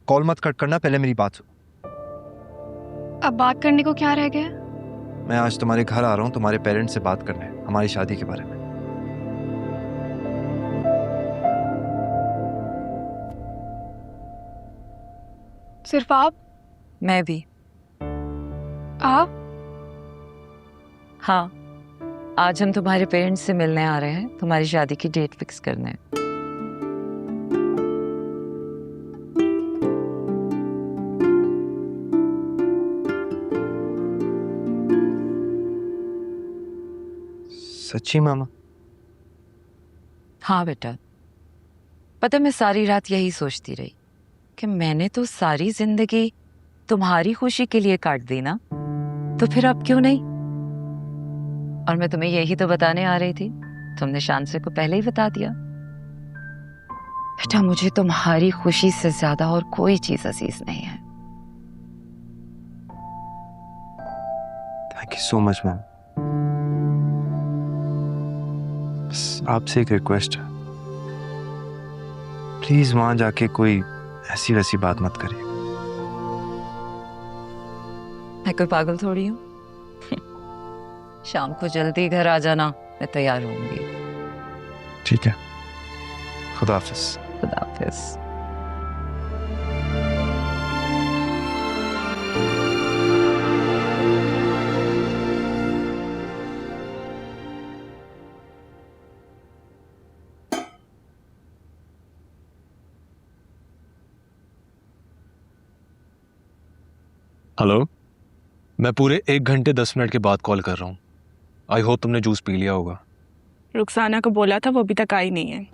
Call मत cut करना, पहले मेरी बात सुनो। अब बात करने को क्या रह गया? मैं आज तुम्हारे घर आ रहा हूँ तुम्हारे पेरेंट्स से बात करने हमारी शादी के बारे में। सिर्फ आप? मैं भी। आप? हाँ, आज हम तुम्हारे पेरेंट्स से मिलने आ रहे हैं, तुम्हारी शादी की डेट फिक्स करने। सच्ची मामा? हाँ बेटा, पता मैं सारी रात यही सोचती रही कि मैंने तो सारी जिंदगी तुम्हारी खुशी के लिए काट दी ना, तो फिर अब क्यों नहीं। और मैं तुम्हें यही तो बताने आ रही थी, तुमने शांसे को पहले ही बता दिया। बेटा मुझे तुम्हारी खुशी से ज्यादा और कोई चीज अजीज नहीं है। Thank you so much ma'am. बस आपसे एक रिक्वेस्ट है, प्लीज वहां जाके कोई ऐसी वैसी बात मत करिए। मैं कोई पागल थोड़ी हूँ। शाम को जल्दी घर आ जाना, मैं तैयार होंगी। ठीक है, खुदा हाफिज। खुदा हाफिज। हेलो, मैं पूरे 1 घंटे 10 मिनट के बाद कॉल कर रहा हूँ। आई होप तुमने जूस पी लिया होगा। रुखसाना को बोला था, वो अभी तक आई नहीं है।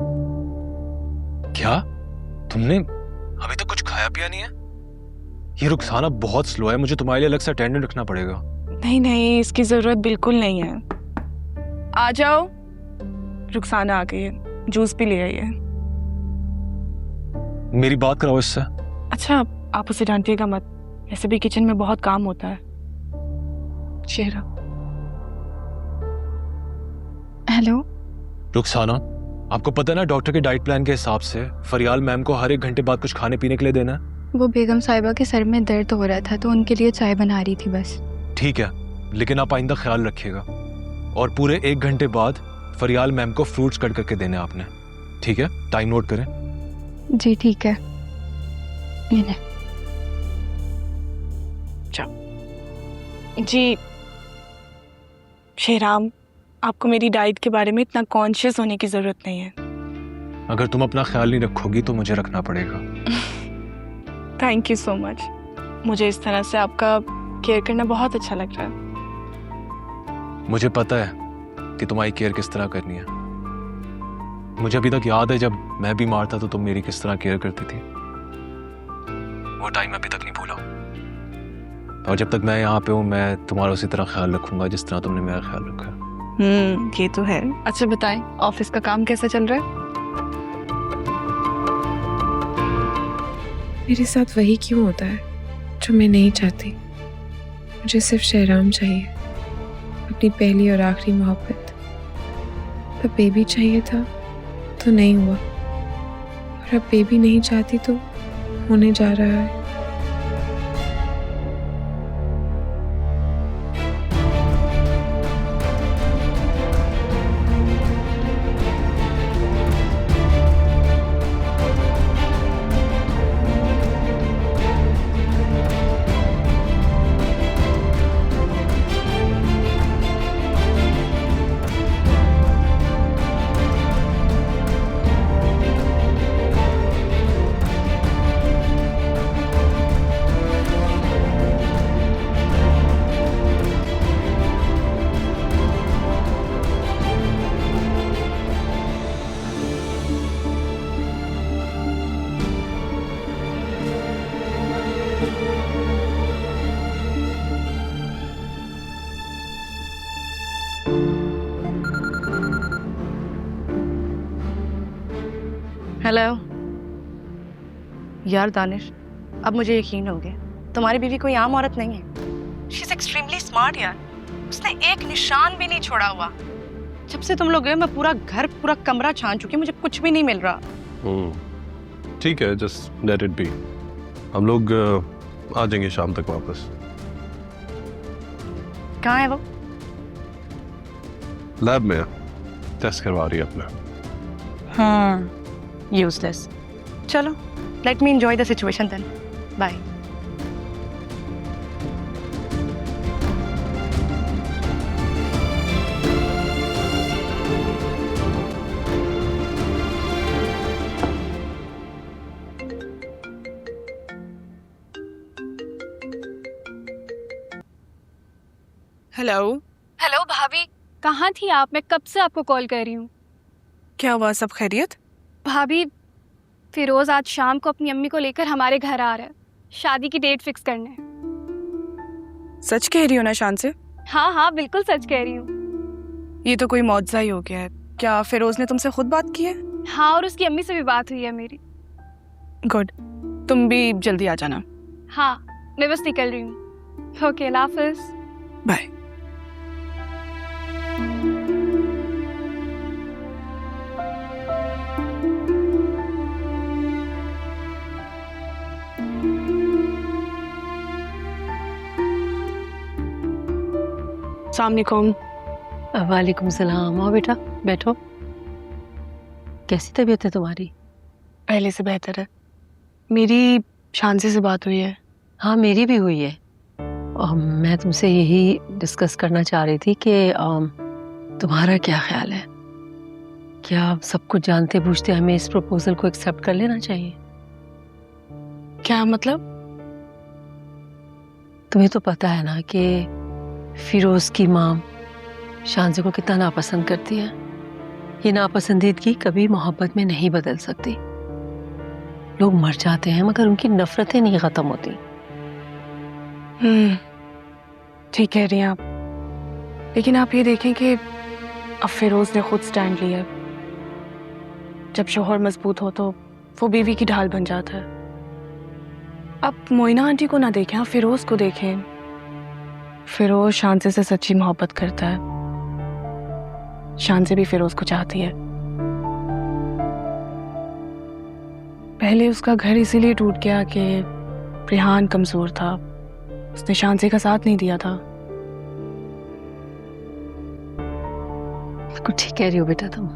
क्या? तुमने अभी तक कुछ खाया पिया नहीं है? ये रुखसाना बहुत स्लो है, मुझे तुम्हारे लिए अलग से अटेंडेंट रखना पड़ेगा। नहीं नहीं, इसकी जरूरत बिल्कुल नहीं है। आ जाओ, रुखसाना आ गई है, जूस भी ले आई है। मेरी बात कराओ इससे। अच्छा, आप उसे डांटिएगा मत, ऐसे भी किचन में बहुत काम होता है। शेरा। हेलो। रुखसाना, आपको पता है ना डॉक्टर के डाइट प्लान के हिसाब से फरियाल मैम को हर 1 घंटे बाद कुछ खाने पीने के लिए देना है। वो बेगम साहिबा के सर में दर्द हो रहा था तो उनके लिए चाय बना रही थी बस। ठीक है, लेकिन आप आइंदा ख्याल रखिएगा। और पूरे 1 घंटे बाद फरियाल मैम को फ्रूट्स कट करके देने आपने, ठीक है? टाइम नोट करें। जी ठीक है। ये ले। जी शेराम, आपको मेरी डाइट के बारे में इतना कॉन्शियस होने की जरूरत नहीं है। अगर तुम अपना ख्याल नहीं रखोगी तो मुझे रखना पड़ेगा। थैंक यू सो मच, मुझे इस तरह से आपका केयर करना बहुत अच्छा लग रहा है। मुझे पता है कि तुम्हारी केयर किस तरह करनी है। मुझे अभी तक याद है जब मैं बीमार था तो तुम मेरी किस तरह केयर करती थी। वो टाइम अभी तक नहीं भूला। और जब तक मैं यहाँ पे हूँ मैं तुम्हारा उसी तरह ख्याल रखूंगा जिस तरह तुमने मेरा ख्याल रखा है। ये तो है। अच्छा बताएं, ऑफिस का काम कैसा चल रहा है? मेरे साथ वही क्यों होता है जो मैं नहीं चाहती। मुझे सिर्फ शहराम चाहिए, अपनी पहली और आखिरी मोहब्बत। तब बेबी चाहिए था तो नहीं हुआ, और अब बेबी नहीं चाहती तो होने जा रहा है। हेलो यार दानिश, अब मुझे यकीन हो गया तुम्हारी बीवी कोई आम औरत नहीं है। शी इज एक्सट्रीमली स्मार्ट यार, उसने एक निशान भी नहीं छोड़ा हुआ। जब से तुम लोग गए मैं पूरा घर पूरा कमरा छान चुकी, मुझे कुछ भी नहीं मिल रहा। ठीक है, जस्ट लेट इट बी। हम लोग आ जाएंगे शाम तक वापस। कहाँ है वो? लैब में टेस्ट करवा रही है अपना। यूजलेस। चलो, let me enjoy the situation then. Bye. Hello. Hello भाभी, कहाँ थी आप? मैं कब से आपको कॉल कर रही हूँ। क्या हुआ, सब खैरियत? भाभी, फिरोज आज शाम को अपनी अम्मी को लेकर हमारे घर आ रहा है, शादी की डेट फिक्स करने। सच कह रही हो ना शान से? हाँ हाँ, बिल्कुल सच कह रही हूँ। ये तो कोई मौजज़ा ही हो गया है। क्या फिरोज ने तुमसे खुद बात की है? हाँ, और उसकी अम्मी से भी बात हुई है मेरी। गुड, तुम भी जल्दी आ जाना। हाँ, मैं बस निकल रही हूँ। ओके, अल्लाह हाफिज़। बाय। अस्सलामुअलैकुम। वालेकुम सलाम। आओ बेटा, बैठो। कैसी तबीयत है तुम्हारी? पहले से बेहतर है। मेरी शांति से बात हुई है। हाँ, मेरी भी हुई है। और मैं तुमसे यही डिस्कस करना चाह रही थी कि तुम्हारा क्या ख्याल है? क्या सब कुछ जानते बूझते हमें इस प्रपोजल को एक्सेप्ट कर लेना चाहिए? क्या मतलब? तुम्हें तो पता है ना कि फिरोज की माँ शांजे को कितना नापसंद करती है। ये नापसंदीदगी कभी मोहब्बत में नहीं बदल सकती। लोग मर जाते हैं मगर उनकी नफरतें नहीं खत्म होती। ठीक कह रही हैं आप, लेकिन आप ये देखें कि अब फिरोज ने खुद स्टैंड लिया है। जब शोहर मजबूत हो तो वो बीवी की ढाल बन जाता है। अब मोइना आंटी को ना देखें, आप फिरोज को देखें। फिरोज शांति से सच्ची मोहब्बत करता है। शांति भी फिरोज को चाहती है। पहले उसका घर इसीलिए टूट गया कि रिहान कमजोर था, उसने शांति का साथ नहीं दिया था। बिल्कुल ठीक कह रही हो बेटा तुम।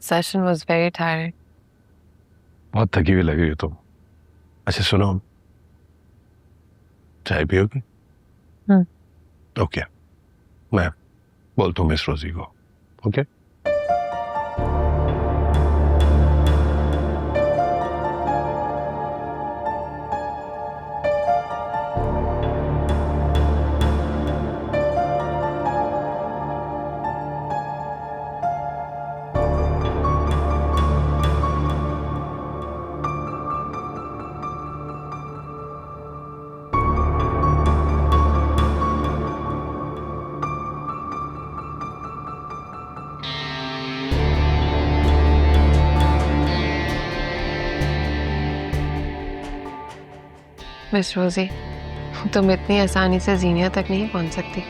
Session was very tiring. बहुत थकी हुई लग रही हो तुम। अच्छा सुनो, चाय पियोगी? ओके, मैं बोलता हूँ मिस रोजी को। ओके मिस रोजी, तुम इतनी आसानी से जीनिया तक नहीं पहुंच सकती।